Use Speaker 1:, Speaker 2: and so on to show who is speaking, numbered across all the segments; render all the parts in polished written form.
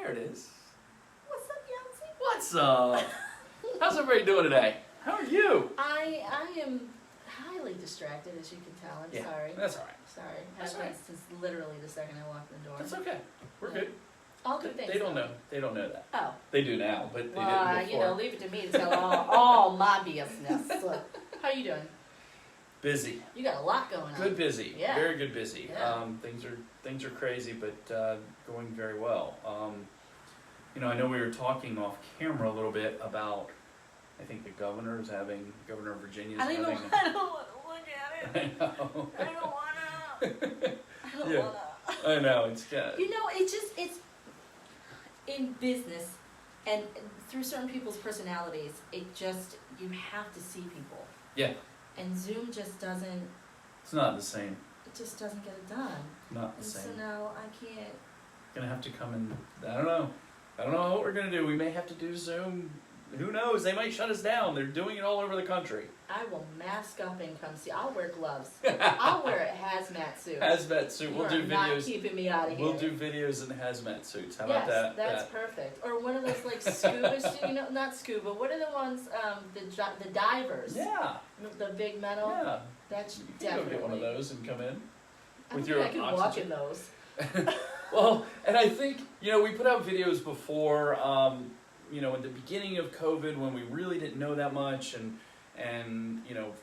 Speaker 1: There it is.
Speaker 2: What's up, Younce?
Speaker 1: What's up? How's everybody doing today? How are you?
Speaker 2: I am highly distracted, as you can tell. I'm sorry.
Speaker 1: That's all right.
Speaker 2: Sorry.
Speaker 1: That's
Speaker 2: I've
Speaker 1: all
Speaker 2: been
Speaker 1: right.
Speaker 2: since literally the second I walked in the door.
Speaker 1: That's okay. We're good.
Speaker 2: All good things.
Speaker 1: They don't know. They don't know that.
Speaker 2: Oh.
Speaker 1: They do now, but they
Speaker 2: Well,
Speaker 1: didn't before.
Speaker 2: leave it to me to tell all my business. So, how you doing?
Speaker 1: Busy.
Speaker 2: You got a lot going on.
Speaker 1: Good busy.
Speaker 2: Yeah.
Speaker 1: Very good busy.
Speaker 2: Yeah.
Speaker 1: Things are crazy, but going very well. I know we were talking off camera a little bit about. I think the Governor of Virginia's
Speaker 2: I don't
Speaker 1: having.
Speaker 2: want to look at it.
Speaker 1: I know.
Speaker 2: I don't want to. I don't
Speaker 1: Yeah.
Speaker 2: want to.
Speaker 1: I know. It's good.
Speaker 2: It's in business and through certain people's personalities, you have to see people.
Speaker 1: Yeah.
Speaker 2: And Zoom just doesn't.
Speaker 1: It's not the same.
Speaker 2: It just doesn't get it done.
Speaker 1: Not the
Speaker 2: And
Speaker 1: same.
Speaker 2: so now I can't.
Speaker 1: Gonna have to come in. I don't know what we're gonna do. We may have to do Zoom. Who knows? They might shut us down. They're doing it all over the country.
Speaker 2: I will mask up and come see. I'll wear gloves. I'll wear a hazmat suit.
Speaker 1: Hazmat suit. We'll do
Speaker 2: Not
Speaker 1: videos.
Speaker 2: keeping me out of here.
Speaker 1: We'll do videos in hazmat suits. How
Speaker 2: yes,
Speaker 1: about that?
Speaker 2: That's perfect. Or one of those like scuba, not scuba. What are the ones? The divers.
Speaker 1: Yeah.
Speaker 2: The big metal.
Speaker 1: Yeah.
Speaker 2: That's
Speaker 1: You can
Speaker 2: definitely.
Speaker 1: go get one of those and come in.
Speaker 2: I
Speaker 1: with
Speaker 2: think
Speaker 1: your
Speaker 2: I can walk in those.
Speaker 1: Well, and I think, we put out videos before, at the beginning of COVID when we really didn't know that much and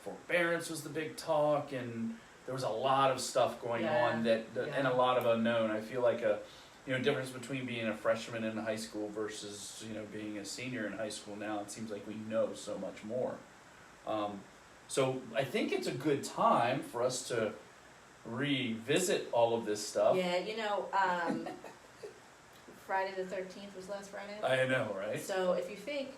Speaker 1: forbearance was the big talk and there was a lot of stuff going on and a lot of unknown. I feel like a difference between being a freshman in high school versus, being a senior in high school now. It seems like we know so much more. So I think it's a good time for us to revisit all of this stuff.
Speaker 2: Yeah, Friday the 13th was last Friday.
Speaker 1: I know, right?
Speaker 2: So if you think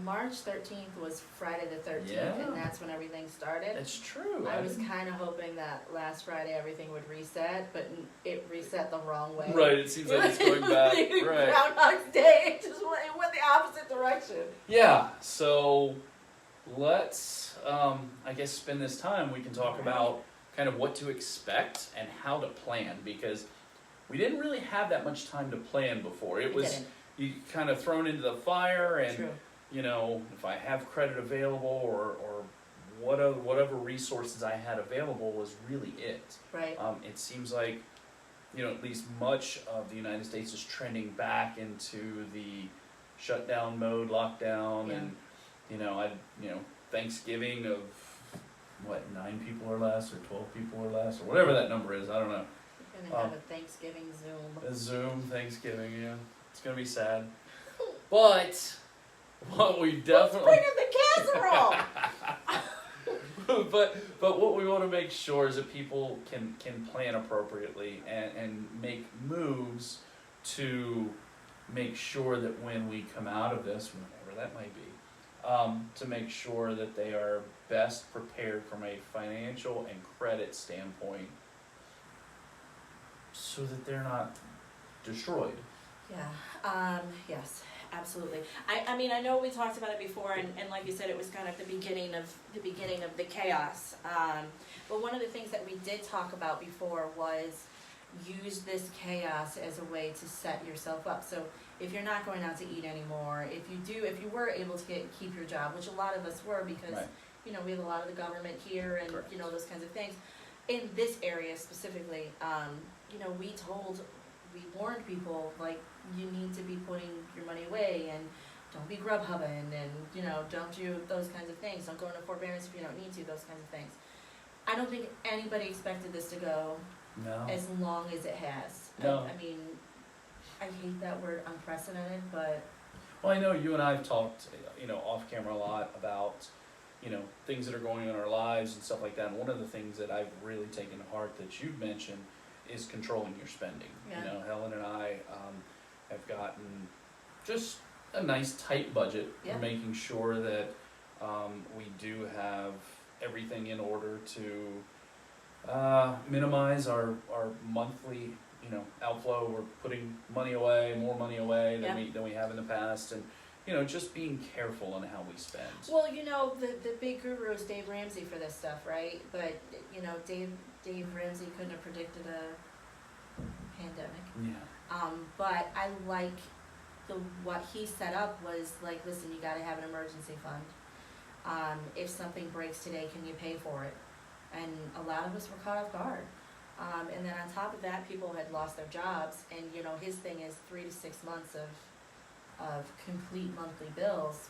Speaker 2: March 13th was Friday the 13th, and that's when everything started.
Speaker 1: That's true.
Speaker 2: I was kind of hoping that last Friday everything would reset, but it reset the wrong way.
Speaker 1: Right, it seems like it's going back. Right.
Speaker 2: Groundhog's Day, it went the opposite direction.
Speaker 1: Yeah, so let's, I guess, spend this time. We can talk about kind of what to expect and how to plan, because we didn't really have that much time to plan before. It was you kind of thrown into the fire, and if I have credit available or whatever resources I had available was really it.
Speaker 2: Right.
Speaker 1: It seems like at least much of the United States is trending back into the shutdown mode, lockdown, and Thanksgiving of 9 people or less, or 12 people or less, or whatever that number is. I don't know.
Speaker 2: We're gonna have a Thanksgiving Zoom.
Speaker 1: A Zoom Thanksgiving, yeah. It's gonna be sad. But what we definitely
Speaker 2: Let's bring in the casserole.
Speaker 1: but what we want to make sure is that people can plan appropriately and make moves to make sure that when we come out of this, whenever that might be, to make sure that they are best prepared from a financial and credit standpoint so that they're not destroyed.
Speaker 2: Yeah, yes, absolutely. I know we talked about it before, and like you said, it was kind of the beginning of the chaos. But one of the things that we did talk about before was use this chaos as a way to set yourself up. So if you're not going out to eat anymore, if you were able to keep your job, which a lot of us were because we have a lot of the government here and those kinds of things. In this area specifically, we warned people, like, you need to be putting your money away and don't be grub hubbing and don't do those kinds of things. Don't go into forbearance if you don't need to, those kinds of things. I don't think anybody expected this to go as long as it has.
Speaker 1: No.
Speaker 2: I hate that word unprecedented, but...
Speaker 1: Well, I know you and I have talked, off camera a lot about, things that are going on in our lives and stuff like that. And one of the things that I've really taken to heart that you've mentioned is controlling your spending.
Speaker 2: Yeah.
Speaker 1: Helen and I have gotten just a nice tight budget for making sure that we do have everything in order to minimize our monthly outflow. We're putting money away, more money away than we have in the past, and just being careful on how we spend.
Speaker 2: Well, the big guru is Dave Ramsey for this stuff, right? But Dave Ramsey couldn't have predicted a pandemic.
Speaker 1: Yeah.
Speaker 2: But I like what he set up was like, listen, you gotta have an emergency fund. If something breaks today, can you pay for it? And a lot of us were caught off guard. And then on top of that, people had lost their jobs, and you know, his thing is 3 to 6 months of complete monthly bills.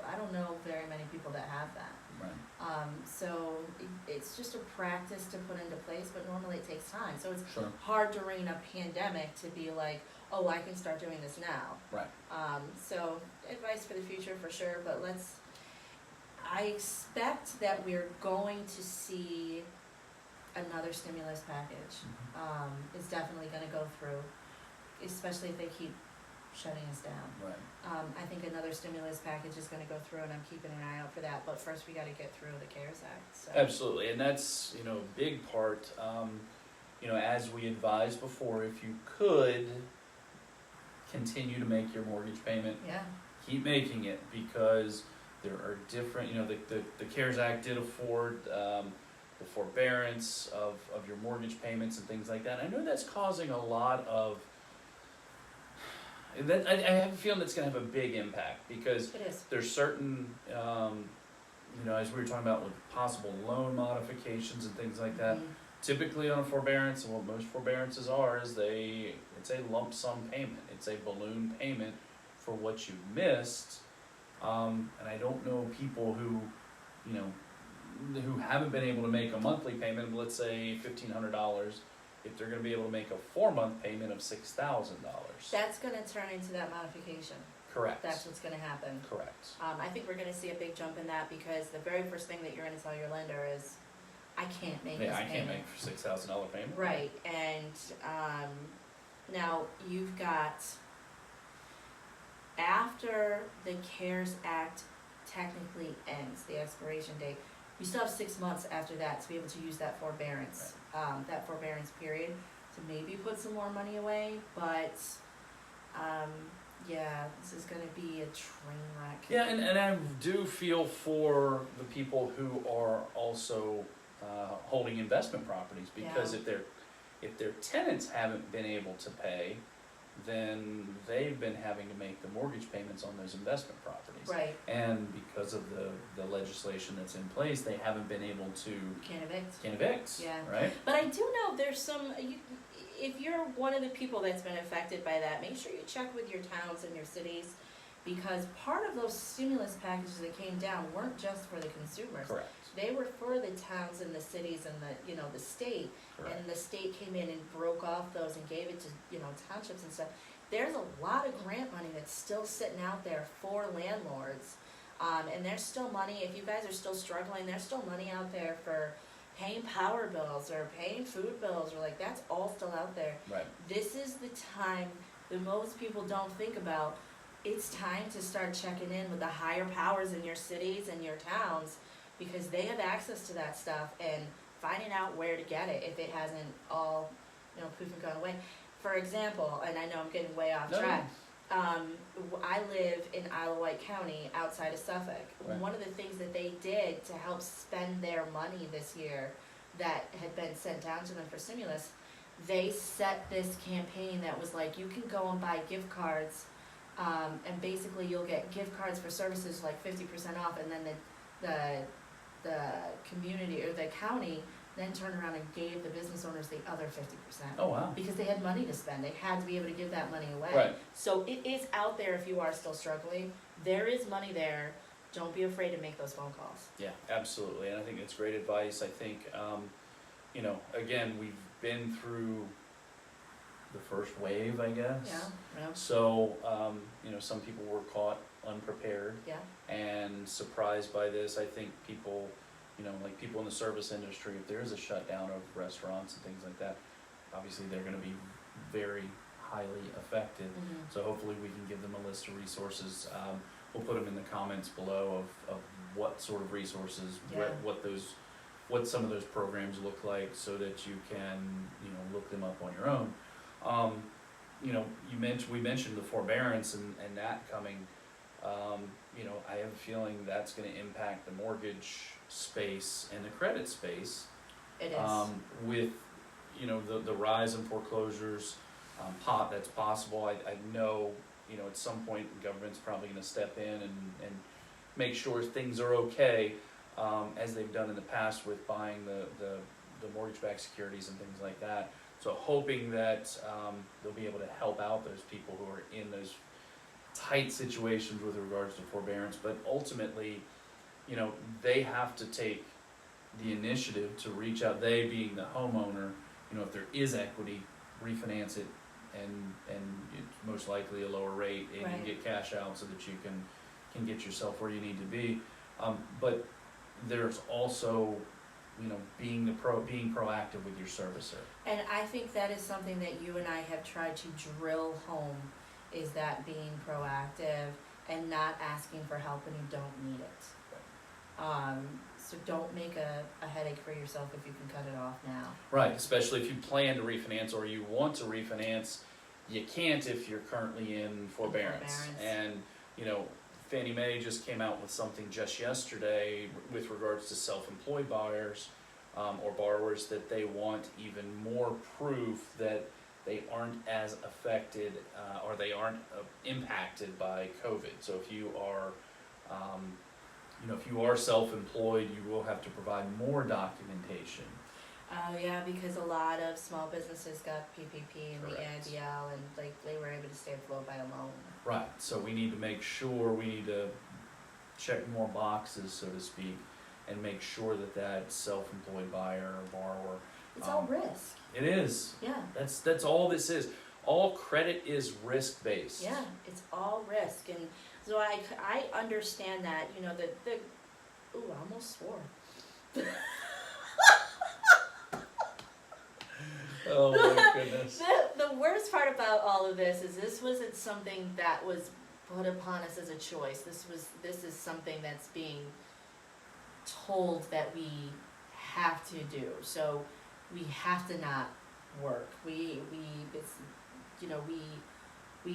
Speaker 2: I don't know very many people that have that.
Speaker 1: Right.
Speaker 2: So it's just a practice to put into place, but normally it takes time. So it's
Speaker 1: Sure.
Speaker 2: hard during a pandemic to be like, oh, I can start doing this now.
Speaker 1: Right.
Speaker 2: So advice for the future for sure, but I expect that we're going to see another stimulus package. Is definitely gonna go through, especially if they keep shutting us down.
Speaker 1: Right.
Speaker 2: I think another stimulus package is gonna go through, and I'm keeping an eye out for that, but first we gotta get through the CARES Act, so.
Speaker 1: Absolutely, and that's, a big part, as we advised before, if you could continue to make your mortgage payment,
Speaker 2: Yeah,
Speaker 1: keep making it, because there are different, the CARES Act did afford, the forbearance of your mortgage payments and things like that. I know that's causing a lot of, I have a feeling it's gonna have a big impact, because
Speaker 2: it is.
Speaker 1: there's certain, as we were talking about with possible loan modifications and things like that,
Speaker 2: Mhm.
Speaker 1: typically on a forbearance, and what most forbearances are, is it's a lump sum payment. It's a balloon payment for what you missed. And I don't know people who who haven't been able to make a monthly payment of, let's say, $1,500, if they're gonna be able to make a 4-month payment of $6,000.
Speaker 2: That's gonna turn into that modification.
Speaker 1: Correct.
Speaker 2: That's what's gonna happen.
Speaker 1: Correct.
Speaker 2: I think we're gonna see a big jump in that, because the very first thing that you're gonna tell your lender is, I can't make this
Speaker 1: Yeah, I
Speaker 2: payment.
Speaker 1: can't make a $6,000 payment.
Speaker 2: Right, and, now you've got, after the CARES Act technically ends, the expiration date, you still have 6 months after that to be able to use that forbearance period, to maybe put some more money away, but, yeah, this is gonna be a train wreck.
Speaker 1: Yeah, and I do feel for the people who are also holding investment properties, because
Speaker 2: Yeah.
Speaker 1: if their tenants haven't been able to pay, then they've been having to make the mortgage payments on those investment properties.
Speaker 2: Right,
Speaker 1: And because of the legislation that's in place, they haven't been able to
Speaker 2: can't evict.
Speaker 1: evict,
Speaker 2: Yeah.
Speaker 1: right?
Speaker 2: But I do know there's some, if you're one of the people that's been affected by that, make sure you check with your towns and your cities, because part of those stimulus packages that came down weren't just for the consumers.
Speaker 1: Correct.
Speaker 2: They were for the towns and the cities and the state.
Speaker 1: Correct.
Speaker 2: And the state came in and broke off those and gave it to, townships and stuff. There's a lot of grant money that's still sitting out there for landlords. And there's still money, if you guys are still struggling, there's still money out there for paying power bills or paying food bills, or that's all still out there.
Speaker 1: Right.
Speaker 2: This is the time that most people don't think about. It's time to start checking in with the higher powers in your cities and your towns, because they have access to that stuff, and finding out where to get it if it hasn't all, poof and gone away. For example, and I know I'm getting way off
Speaker 1: No.
Speaker 2: track, I live in Isle of Wight County, outside of Suffolk.
Speaker 1: Right.
Speaker 2: One of the things that they did to help spend their money this year that had been sent down to them for stimulus, they set this campaign that was like, you can go and buy gift cards, and basically you'll get gift cards for services like 50% off, and then the community or the county then turned around and gave the business owners the other 50%.
Speaker 1: Oh, wow.
Speaker 2: Because they had money to spend, they had to be able to give that money away.
Speaker 1: Right.
Speaker 2: So it is out there if you are still struggling. There is money there. Don't be afraid to make those phone calls.
Speaker 1: Yeah, absolutely, and I think it's great advice. I think, again, we've been through the first wave, I guess.
Speaker 2: Yeah.
Speaker 1: So, some people were caught unprepared
Speaker 2: Yeah.
Speaker 1: and surprised by this. I think people, like people in the service industry, if there is a shutdown of restaurants and things like that, obviously they're gonna be very highly affected.
Speaker 2: Mm-hmm.
Speaker 1: So hopefully we can give them a list of resources. We'll put them in the comments below of what sort of resources,
Speaker 2: Yeah.
Speaker 1: what some of those programs look like, so that you can, look them up on your own. We mentioned the forbearance and that coming. I have a feeling that's gonna impact the mortgage space and the credit space.
Speaker 2: It is.
Speaker 1: With, the rise in foreclosures, that's possible. I know, at some point, the government's probably gonna step in and make sure things are okay, as they've done in the past with buying the mortgage-backed securities and things like that. So hoping that, they'll be able to help out those people who are in those tight situations with regards to forbearance, but ultimately, they have to take the initiative to reach out, they being the homeowner, if there is equity, refinance it, and it's most likely a lower rate, and
Speaker 2: Right.
Speaker 1: you get cash out so that you can get yourself where you need to be. But there's also, being proactive with your servicer.
Speaker 2: And I think that is something that you and I have tried to drill home, is that being proactive and not asking for help when you don't need it. So don't make a headache for yourself if you can cut it off now.
Speaker 1: Right, especially if you plan to refinance or you want to refinance, you can't if you're currently in forbearance. And, Fannie Mae just came out with something just yesterday with regards to self-employed buyers, or borrowers, that they want even more proof that they aren't as affected, or they aren't impacted by COVID. So if you are, if you are self-employed, you will have to provide more documentation.
Speaker 2: Yeah, because a lot of small businesses got PPP and
Speaker 1: Correct.
Speaker 2: the AIDL, and they were able to stay afloat by a loan.
Speaker 1: Right, so we need to make sure, we need to check more boxes, so to speak, and make sure that self-employed buyer or borrower.
Speaker 2: It's all risk.
Speaker 1: It is.
Speaker 2: Yeah.
Speaker 1: That's all this is. All credit is risk-based.
Speaker 2: Yeah, it's all risk, and so I understand that. Ooh, I almost swore.
Speaker 1: Oh my goodness.
Speaker 2: The worst part about all of this is this wasn't something that was put upon us as a choice. This is something that's being told that we have to do. So we have to not work. We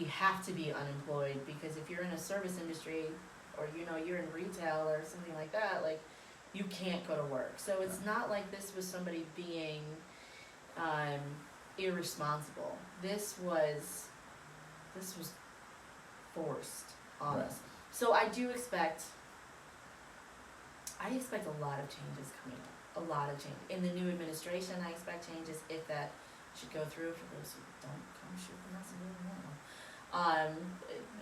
Speaker 2: have to be unemployed, because if you're in a service industry, or you're in retail or something like that, like, you can't go to work. So it's not like this was somebody being irresponsible. This was forced on us. So I expect a lot of changes coming up. A lot of change. In the new administration, I expect changes, if that should go through, for those who don't come shoot the messenger now.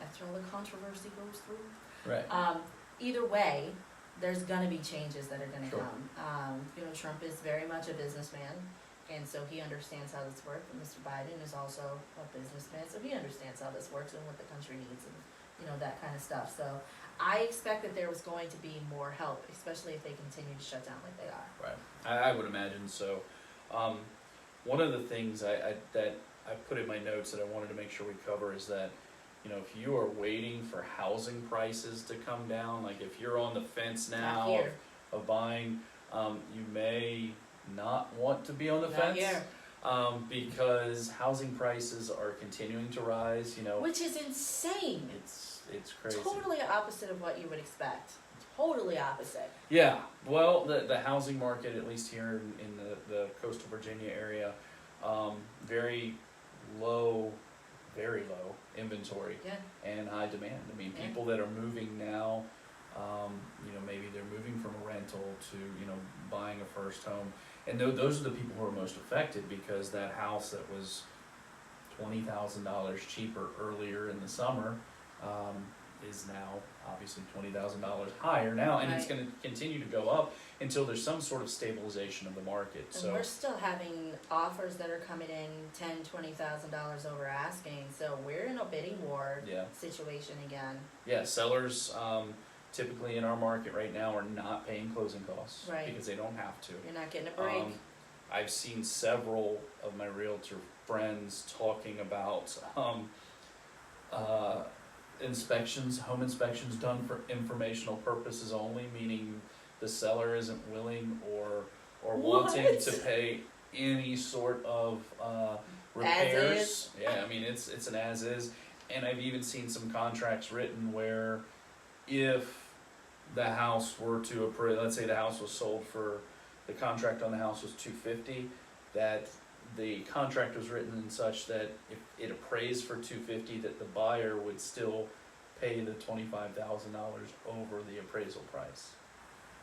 Speaker 2: After all the controversy goes through.
Speaker 1: Right.
Speaker 2: Either way, there's gonna be changes that are gonna
Speaker 1: Sure.
Speaker 2: come. Trump is very much a businessman, and so he understands how this works, and Mr. Biden is also a businessman, so he understands how this works and what the country needs, and that kind of stuff. So I expect that there was going to be more help, especially if they continue to shut down like they are.
Speaker 1: Right. I would imagine so. One of the things that I put in my notes that I wanted to make sure we cover is that, if you are waiting for housing prices to come down, like if you're on the fence
Speaker 2: Not
Speaker 1: now
Speaker 2: here.
Speaker 1: of buying, you may not want to be on the
Speaker 2: Not
Speaker 1: fence.
Speaker 2: here.
Speaker 1: Because housing prices are continuing to rise,
Speaker 2: Which is insane.
Speaker 1: it's crazy.
Speaker 2: Totally opposite of what you would expect. Totally opposite.
Speaker 1: Yeah, well, the housing market, at least here in the coastal Virginia area, very low inventory
Speaker 2: Yeah.
Speaker 1: and high demand. I mean,
Speaker 2: Yeah.
Speaker 1: people that are moving now, maybe they're moving from a rental to, buying a first home. And those are the people who are most affected, because that house that was $20,000 cheaper earlier in the summer, is now obviously $20,000 higher now, and it's
Speaker 2: Right.
Speaker 1: going to continue to go up until there's some sort of stabilization of the market.
Speaker 2: And
Speaker 1: So
Speaker 2: we're still having offers that are coming in $10,000-$20,000 over asking, so we're in a bidding war
Speaker 1: yeah,
Speaker 2: situation again.
Speaker 1: sellers typically in our market right now are not paying closing costs,
Speaker 2: Right.
Speaker 1: because they don't have to.
Speaker 2: You're not getting a break.
Speaker 1: I've seen several of my realtor friends talking about home inspections done for informational purposes only, meaning the seller isn't willing or wanting
Speaker 2: What?
Speaker 1: to pay any sort of repairs.
Speaker 2: As is.
Speaker 1: Yeah, I mean it's an as is, and I've even seen some contracts written where if the house were to let's say the house was sold for, the contract on the house was $250, that the contract was written in such that if it appraised for $250, that the buyer would still pay the $25,000 over the appraisal price.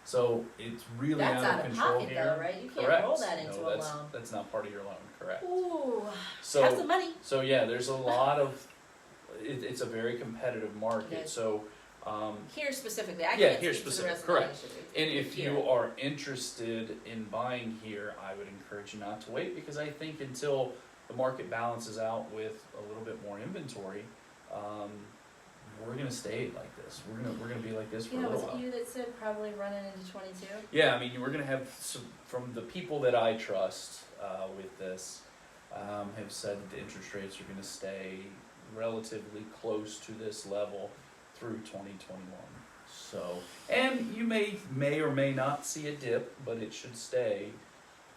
Speaker 1: So it's really
Speaker 2: That's
Speaker 1: out
Speaker 2: out
Speaker 1: of
Speaker 2: of
Speaker 1: control
Speaker 2: pocket
Speaker 1: here.
Speaker 2: though, right? You can't
Speaker 1: Correct.
Speaker 2: roll that into
Speaker 1: No,
Speaker 2: a
Speaker 1: that's,
Speaker 2: loan.
Speaker 1: that's not part of your loan, correct.
Speaker 2: Ooh, have
Speaker 1: So,
Speaker 2: some money.
Speaker 1: so yeah, there's a lot of, it's a very competitive market,
Speaker 2: It is.
Speaker 1: so,
Speaker 2: Here specifically, I
Speaker 1: Yeah,
Speaker 2: can't
Speaker 1: here
Speaker 2: speak to the
Speaker 1: specific,
Speaker 2: rest
Speaker 1: correct.
Speaker 2: of the nation.
Speaker 1: and if
Speaker 2: Here.
Speaker 1: you are interested in buying here, I would encourage you not to wait, because I think until the market balances out with a little bit more inventory, we're gonna stay like this. We're gonna be like this for
Speaker 2: You know,
Speaker 1: a
Speaker 2: was
Speaker 1: little
Speaker 2: it
Speaker 1: while.
Speaker 2: you that said probably running into 22?
Speaker 1: Yeah, I mean, we're gonna have some, from the people that I trust with this, have said that the interest rates are gonna stay relatively close to this level through 2021. So, and you may or may not see a dip, but it should stay,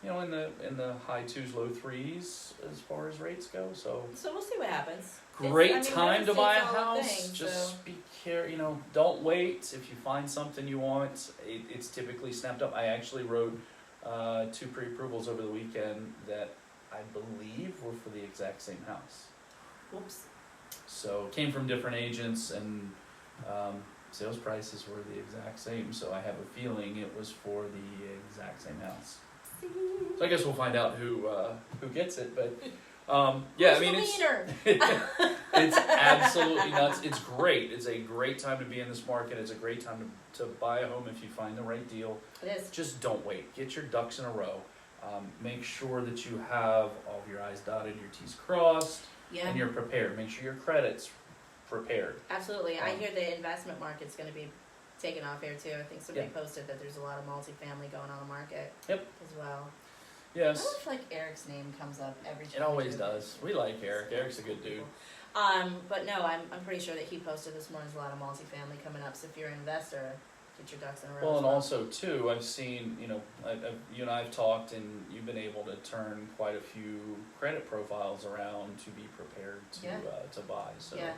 Speaker 1: you know, in the high 2s, low 3s as far as rates go. So,
Speaker 2: So we'll see what happens.
Speaker 1: great time to
Speaker 2: real
Speaker 1: buy a
Speaker 2: estate's all a
Speaker 1: house.
Speaker 2: thing,
Speaker 1: Just
Speaker 2: so-
Speaker 1: be careful, you know, don't wait. If you find something you want, it's typically snapped up. I actually wrote 2 pre-approvals over the weekend that I believe were for the exact same house.
Speaker 2: Whoops.
Speaker 1: So came from different agents, and sales prices were the exact same. So I have a feeling it was for the exact same house. So I guess we'll find out who gets it, but yeah, I mean it's absolutely nuts. It's great. It's a great time to be in this market. It's a great time to buy a home if you find the right deal.
Speaker 2: It is.
Speaker 1: Just don't wait. Get your ducks in a row. Make sure that you have all of your I's dotted, your T's crossed,
Speaker 2: Yeah.
Speaker 1: and you're prepared. Make sure your credit's prepared.
Speaker 2: Absolutely. I hear the investment market's going to be taking off here too. I think somebody
Speaker 1: Yeah.
Speaker 2: posted that there's a lot of multifamily going on the market.
Speaker 1: Yep.
Speaker 2: As well. I
Speaker 1: Yes,
Speaker 2: don't feel like Eric's name comes up every time.
Speaker 1: it always does. We like Eric. Eric's a good dude.
Speaker 2: But no, I'm pretty sure that he posted this morning. There's a lot of multifamily coming up. So if you're an investor, get your ducks in a row.
Speaker 1: Well,
Speaker 2: as
Speaker 1: and also too, I've seen, you know, you and I have talked, and you've been able to turn quite a few credit profiles around to be prepared to
Speaker 2: Yeah.
Speaker 1: To buy. So
Speaker 2: Yeah.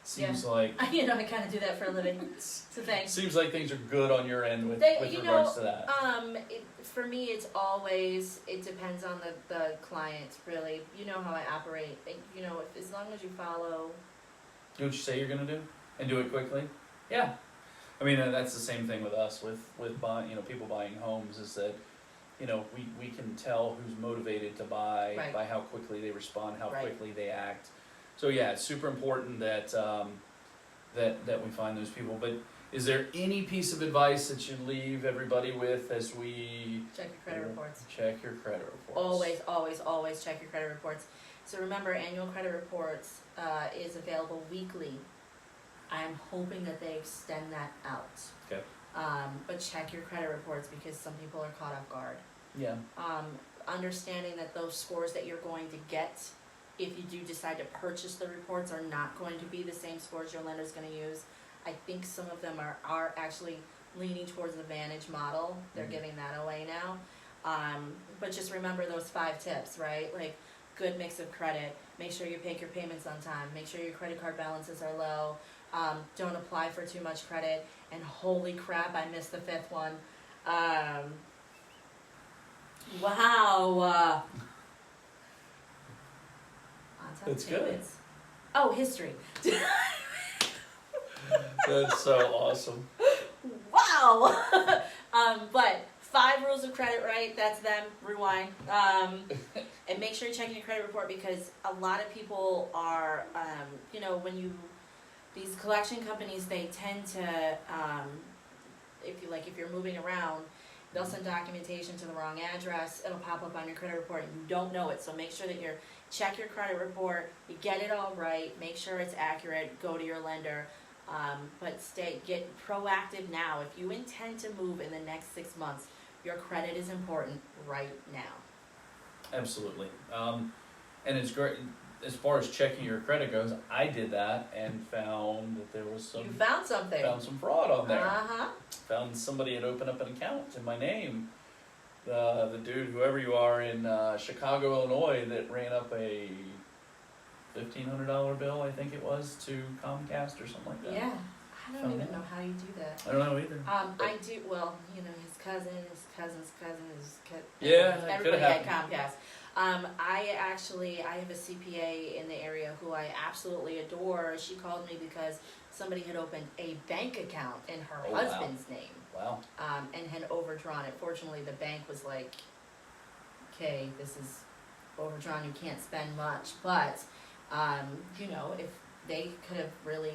Speaker 1: seems like
Speaker 2: You know, I kind of do that for a living. So thanks.
Speaker 1: seems like things are good on your end with
Speaker 2: You
Speaker 1: regards
Speaker 2: know,
Speaker 1: to that.
Speaker 2: For me, it's always, it depends on the client, really. You know how I operate. You know, as long as you follow.
Speaker 1: Do what you say you're gonna do, and do it quickly. Yeah, I mean that's the same thing with us with buying. You know, people buying homes is that, you know, we can tell who's motivated to buy
Speaker 2: Right.
Speaker 1: by how quickly they respond, how
Speaker 2: Right.
Speaker 1: quickly they act. So yeah, it's super important that that we find those people. But is there any piece of advice that you leave everybody with as we
Speaker 2: Check your credit reports.
Speaker 1: check your credit reports?
Speaker 2: Always, always, always check your credit reports. So remember, annual credit reports is available weekly. I am hoping that they extend that out.
Speaker 1: Okay.
Speaker 2: But check your credit reports because some people are caught off guard.
Speaker 1: Yeah.
Speaker 2: Understanding that those scores that you're going to get, if you do decide to purchase the reports, are not going to be the same scores your lender's going to use. I think some of them are actually leaning towards the Vantage model. They're
Speaker 1: Mhm.
Speaker 2: giving that away now. But just remember those 5 tips, right? Like, good mix of credit. Make sure you pay your payments on time. Make sure your credit card balances are low. Don't apply for too much credit. And holy crap, I missed the 5th one. Wow. On-time
Speaker 1: That's good.
Speaker 2: payments. Oh, history.
Speaker 1: That's so awesome.
Speaker 2: Wow. But 5 rules of credit, right? That's them. Rewind. And make sure you're checking your credit report because a lot of people are, you know, these collection companies, they tend to, if you're moving around, they'll send documentation to the wrong address. It'll pop up on your credit report and you don't know it. So make sure that check your credit report, you get it all right, make sure it's accurate, go to your lender. But get proactive now. If you intend to move in the next 6 months, your credit is important right now.
Speaker 1: Absolutely. And it's great. As far as checking your credit goes, I did that and found that there was
Speaker 2: You found something.
Speaker 1: some fraud on there.
Speaker 2: Uh-huh.
Speaker 1: Found somebody had opened up an account in my name. The dude, whoever you are in Chicago, Illinois, that ran up a $1,500 bill, I think it was, to Comcast or something like that.
Speaker 2: Yeah. I don't
Speaker 1: Found
Speaker 2: even
Speaker 1: that.
Speaker 2: know how you do that.
Speaker 1: I don't know either.
Speaker 2: I do, well, you know, his cousin, his cousin's cousin,
Speaker 1: Yeah, it
Speaker 2: everybody
Speaker 1: could've
Speaker 2: had
Speaker 1: happened.
Speaker 2: Comcast. I have a CPA in the area who I absolutely adore. She called me because somebody had opened a bank account in her
Speaker 1: Oh, wow.
Speaker 2: husband's name,
Speaker 1: Wow.
Speaker 2: and had overdrawn it. Fortunately, the bank was like, okay, this is overdrawn, you can't spend much, but, you know, if they could have really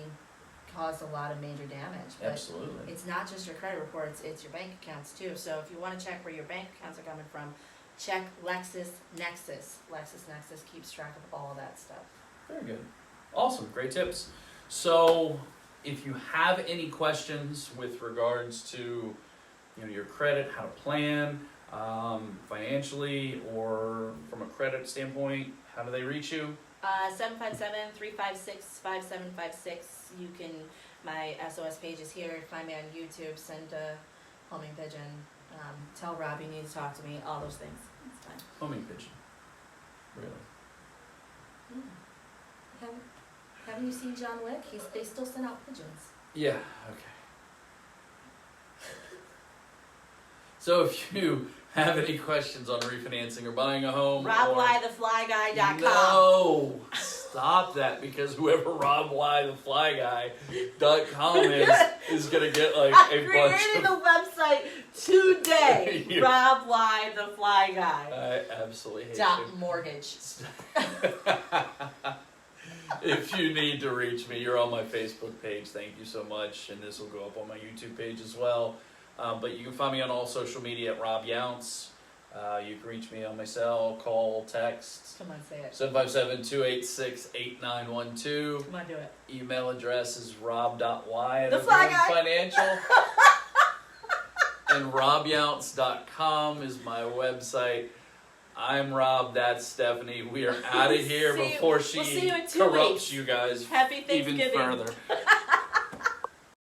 Speaker 2: caused a lot of major damage. But
Speaker 1: Absolutely.
Speaker 2: it's not just your credit reports, it's your bank accounts too. So if you wanna check where your bank accounts are coming from, check LexisNexis. LexisNexis keeps track of all of that stuff.
Speaker 1: Very good. Awesome. Great tips. So, if you have any questions with regards to, your credit, how to plan, financially, or from a credit standpoint, how do they reach you?
Speaker 2: 757-356-5756. You can, my SOS page is here. Find me on YouTube. Send a homing pigeon. Tell Rob you need to talk to me. All those things. It's fine.
Speaker 1: Homing pigeon. Really?
Speaker 2: Haven't you seen John Wick? They still send out pigeons.
Speaker 1: Yeah. Okay. So, if you have any questions on refinancing or buying a home,
Speaker 2: rob.y.theflyguy.com.
Speaker 1: No, stop that, because whoever rob.y.theflyguy.com is gonna get like
Speaker 2: I
Speaker 1: a bunch
Speaker 2: created
Speaker 1: of.
Speaker 2: the website today.
Speaker 1: You-
Speaker 2: rob.y.theflyguy.
Speaker 1: I absolutely hate
Speaker 2: Dot
Speaker 1: you.
Speaker 2: mortgage.
Speaker 1: If you need to reach me, you're on my Facebook page. Thank you so much, and this will go up on my YouTube page as well. But you can find me on all social media at Rob Younce. You can reach me on my cell, call, text.
Speaker 2: Come on, say it.
Speaker 1: 757-286-8912.
Speaker 2: Come on, do it.
Speaker 1: Email address is rob.y
Speaker 2: The Fly Guy.
Speaker 1: Financial. And robyounce.com is my website. I'm Rob, that's Stephanie. We are out of here
Speaker 2: See you-
Speaker 1: before she
Speaker 2: we'll see you in 2
Speaker 1: corrupts
Speaker 2: weeks.
Speaker 1: you guys
Speaker 2: Happy
Speaker 1: even
Speaker 2: Thanksgiving.
Speaker 1: further.